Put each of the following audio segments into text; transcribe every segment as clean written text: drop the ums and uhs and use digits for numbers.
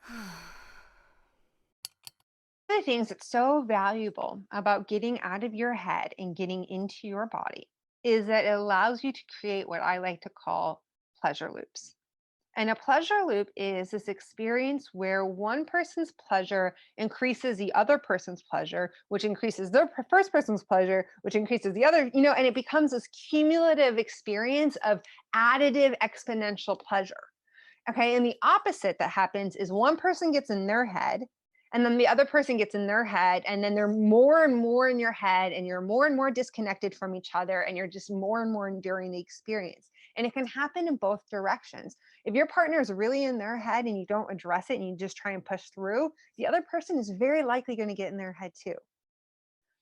One of the things that's so valuable about getting out of your head and getting into your body is that it allows you to create what I like to call pleasure loops. And a pleasure loop is this experience where one person's pleasure increases the other person's pleasure, which increases their first person's pleasure, which increases the other, and it becomes this cumulative experience of additive exponential pleasure. Okay. And the opposite that happens is one person gets in their head, and then the other person gets in their head, and then they're more and more in your head, and you're more and more disconnected from each other, and you're just more and more enduring the experience. And it can happen in both directions. If your partner is really in their head and you don't address it and you just try and push through, the other person is very likely going to get in their head too.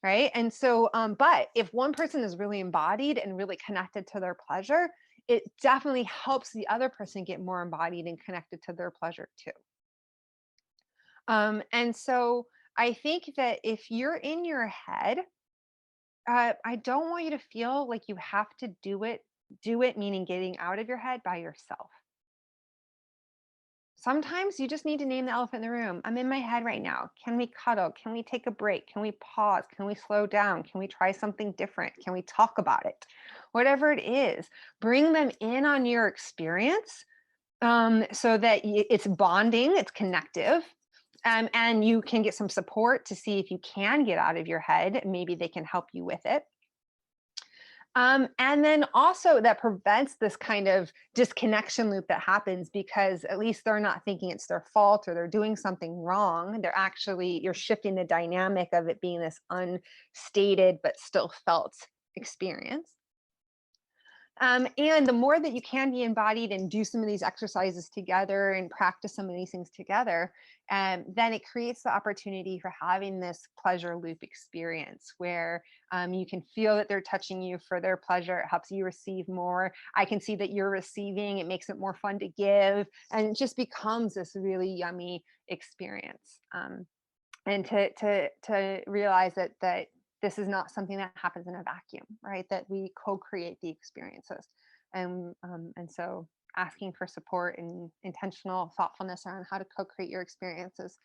Right. And so, but if one person is really embodied and really connected to their pleasure, it definitely helps the other person get more embodied and connected to their pleasure too. And so I think that if you're in your head, I don't want you to feel like you have to do it, meaning getting out of your head by yourself. Sometimes you just need to name the elephant in the room. I'm in my head right now. Can we cuddle? Can we take a break? Can we pause? Can we slow down? Can we try something different? Can we talk about it? Whatever it is, bring them in on your experience, so that it's bonding, it's connective, and you can get some support to see if you can get out of your head. Maybe they can help you with it. And then also that prevents this kind of disconnection loop that happens because at least they're not thinking it's their fault or they're doing something wrong. They're actually, you're shifting the dynamic of it being this unstated but still felt experience. And the more that you can be embodied and do some of these exercises together and practice some of these things together, then it creates the opportunity for having this pleasure loop experience where you can feel that they're touching you for their pleasure. It helps you receive more. I can see that you're receiving. It makes it more fun to give. And it just becomes this really yummy experience. And to realize that this is not something that happens in a vacuum, right? That we co-create the experiences, and so asking for support and intentional thoughtfulness around how to co-create your experiences